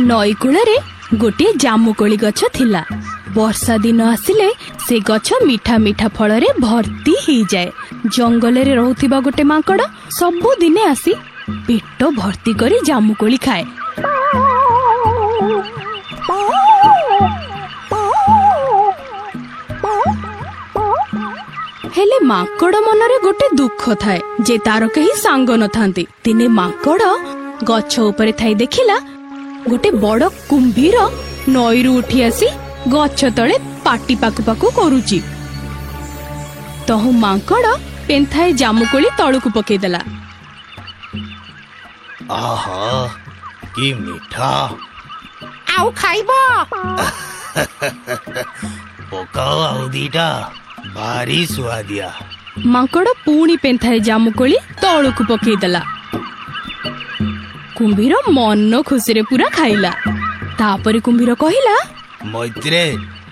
नई कूଳରେ गोटे जामुकोली गछ थिला। वर्षा दिन आसिले से गछ मीठा मीठा फल रे भर्ती हो जाए। जंगल रे रहुथिबा गोटे माकड़ सबु दिने आसी पेट भर्ती करी जामुकोली खाए। हेले माकड़ मनरे गोटे दुख थाए जे तार कहीं सांग न थांती। दिने माकड़ गछ उपरे थाई देखिला गोटे बड़ कुंभीर नईरू उठी आसी गछ तले पाटी पाकु पाकु करूची। तहु माकड़ पेंथाए जामुकोली तळुकु पकेदेला। आहा की मीठा आउ खाइबो पकाओ आउ दीटा भारी सुआदिया। माकड़ पुणी पेंथाए जामुकोली तळुकु पकेदेला। कुंभीर मन खुशी रे पूरा खाइला। तापरे कुंभीर कहिला मैत्रे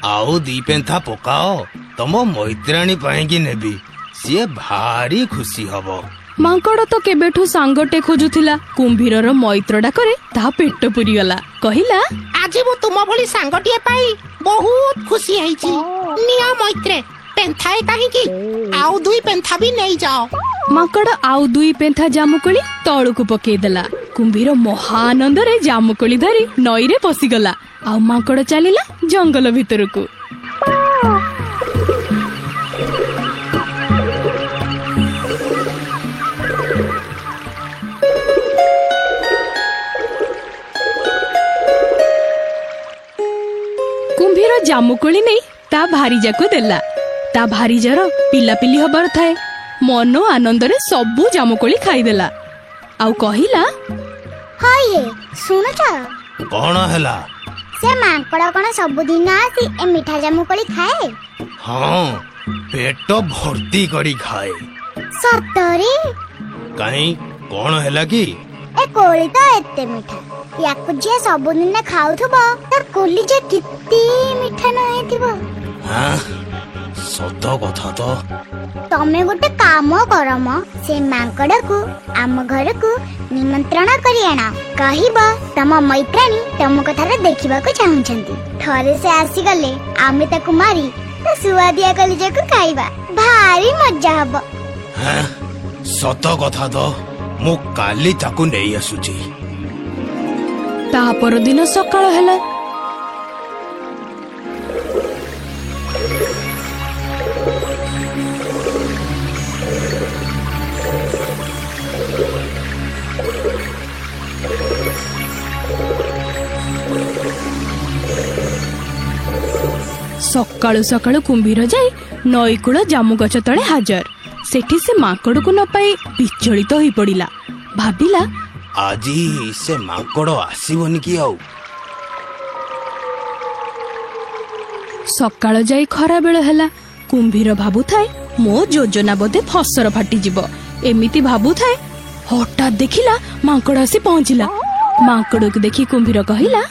आउ दी पेंथा पकाओ तम मैत्राणी पाएंगी नेबी सीए भारी खुशी हबो। माकड़ तो केबेठू सांगटे खोजुथिला। कुंभीरर मैत्र डाकरे ता पेट पुरी गला। कहिला आज मु तुम भली सांगटिए पाई बहुत खुशी हेची। निया मैत्रे पेंथाए काहे की आउ दुई पेंथा भी नहीं जाओ। माकड़ आउ दुई पेंथा जामुकोली तळुकु पकेदेला। कुंभीर महानंद रे जामुकोली धरी नई रे पसिगला। आउ माकड़ चलिला जंगल भितरकू। कुंभीर जामुकोली नहीं ता भारीजाकू देला। ता भारीजार पिलापिली हबार थाए। मन आनंद रे सबु जामुकोली खाइदेला। आउ कहिला हाय सुनुछ कौन हैला से माकड़ कौन सबुदिन आसी ए मीठा जामुकोली खाए? हाँ पेट भर्ती करी खाए। सतरे कहीं कौन हैला की ए कोली तो एते मीठा याकु जे सबुदिन खाउथबो तर कोली जे किती मीठा न हेतिबो। हाँ सत कथा तो तमे गोटे काम करम से माकड़ को आम घर को निमंत्रण करी आना। कहिबा तम मैत्राणी तम कथारे देखिबा को चाहुछंती। थरे से आसी गले आमे ताकू मारी तो सुआदिया कलिजा को खाइबा भारी मजा हबो। हाँ सत कथा तो मु काली ताकू नहीं आसुची। ता पर दिन सकाळ हैला। सकाळु सकाळु कुंभीर जाई नईकूଳ जामु गछ तळे हाजर। सेठी से माकड़ को न पाई विचलित होई पड़िला। भाबिला आजी से माकड़ आसीबनी कि आउ। सकाळ जाई खरा बेळ हैला। कुंभीर भाबुथाए मो योजना बोधे फसर फाटी जिवो एमिति भाबुथाए। हठात देखिला माकड़ आसी पहुंचिला। माकड़ को देखि कुंभीर कहिला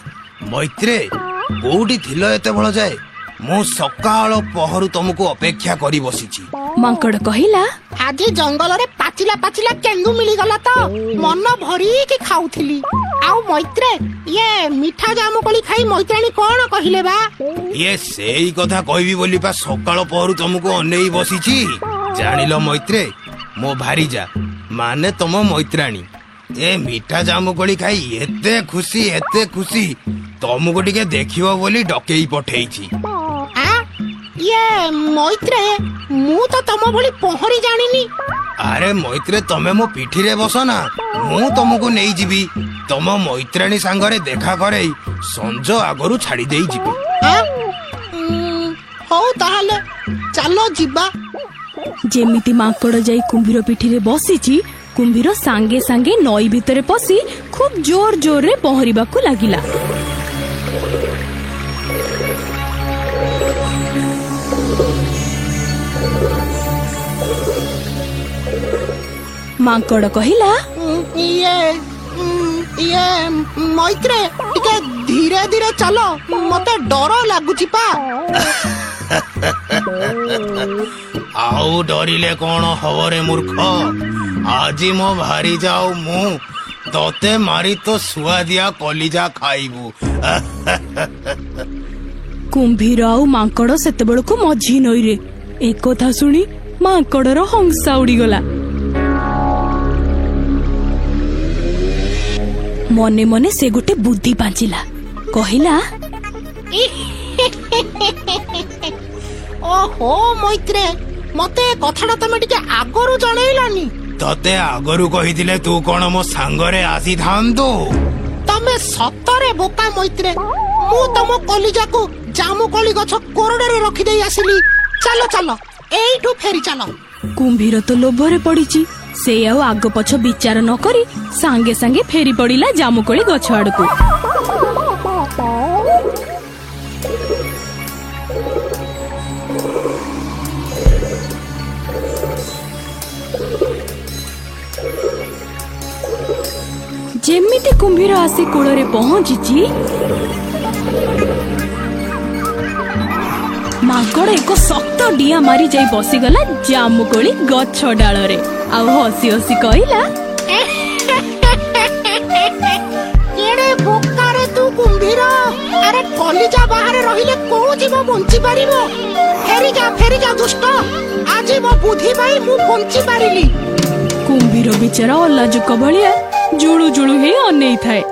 मैत्रे कोउडी थिलो एते बळ जाए मु सकाळ पहरु तुमको अपेक्षा करी बसिची। माकड़ कहिला आज जंगल रे पाचिला पाचिला केंदू मिली गला तो मन भरी के खाउथिली। आउ मैत्रे ये मीठा जामुकोली खाई मैत्राणी कोन कहिले बा? ये सेई कथा कहबी बोली पा सकाळ पहरु तुमको अनेई बसिची। जानिलो मैत्रे मो भारीजा माने तुम मैत्राणी ए मीठा जामुकोली खाई एते खुशी तुमको टिके देखिबो बोली डकेई पठेईची। ये मैत्रे मु तो तम भली पहरी जानिनी। अरे मैत्रे तमे मो पिठी रे बस ना मु तुमको नहीं जीवी। तुम मैत्राणी सांगरे देखा करे संज आगरू छाड़ी देई जीवी। हो ताहले चलो जिबा। जेमिति माकड़ जाई कुंभीर पिठी रे बसिची कुंभीर सांगे सांगे नई भितरे पसी खूब जोर जोर रे पहरिबाकू लागिला। माकड़ कहिला ये मैत्रे टिके धीरे धीरे चलो मते डर लागुची पा। आउ डरिले कौन हव रे मूर्ख। आज मो भारी जाऊ मु ତତେ ମାରି ତୋ ସୁଆଦିଆ କଲିଜା ଖାଇବୁ। କୁମ୍ଭୀର ଆଉ ମାଙ୍କଡ ସେତେବେଳକୁ ମଝି ନଈରେ। ଏକଥା ଶୁଣି ମାଙ୍କଡର ହଂସା ଉଡିଗଲା। ମନେ ମନେ ସେ ଗୋଟେ ବୁଦ୍ଧି ପାଞ୍ଚିଲା। କହିଲା, ଓହୋ ମୈତ୍ରେ, ମତେ କଥାଟା ତମେ ଟିକେ ଆଗରୁ ଜଣେଇଲନି। ତତେ ଆଗରୁ କହିଥିଲେ ତୁ କଣ ମୋ ସାଙ୍ଗରେ ଆସିଥାନ୍ତୁ? ତମେ ସତରେ ବୋକା ମୈତ୍ରେ। ମୁଁ ତମ କଲିଜାକୁ ଜାମୁକୋଳି ଗଛ କୋରଡ଼ରେ ରଖିଦେଇ ଆସିଲି। ଚାଲ ଚାଲ, ଏଇଠୁ ଫେରି ଚାଲ। କୁମ୍ଭୀର ତ ଲୋଭରେ ପଡିଛି। ସେ ଆଉ ଆଗ ପଛ ବିଚାର ନ କରି ସାଙ୍ଗେ ସାଙ୍ଗେ ଫେରି ପଡିଲା ଜାମୁକୋଳି ଗଛ ଆଡକୁ। ଯେମିତି କୁମ୍ଭୀର ଆସି କୂଳରେ ପହଞ୍ଚିଛି, ମାଙ୍କଡ ଏକ ଶକ୍ତ ଡିଆଁ ମାରି ଯାଇ ବସିଗଲା ଜାମୁକୋଳି ଗଛ ଡାଳରେ। ଆଉ ହସି ହସି କହିଲା, ଏଡେ ବୋକାରେ ତୁ କୁମ୍ଭୀର। ଆରେ କଲିଜା ବାହାରେ ରହିଲେ କୋଉ ଜୀବ ବଞ୍ଚି ପାରିବ? ଫେରିଯା ଦୁଷ୍ଟ। ଆଜି ମୋ ବୁଦ୍ଧି ପାଇଁ ମୁଁ ବଞ୍ଚି ପାରିଲି। କୁମ୍ଭୀର ବିଚାରା ଅଲାଜୁକ ଭଳିଆ ଜୁଳୁ ଜୁଳୁ ହେଇ ଅନେଇଥାଏ।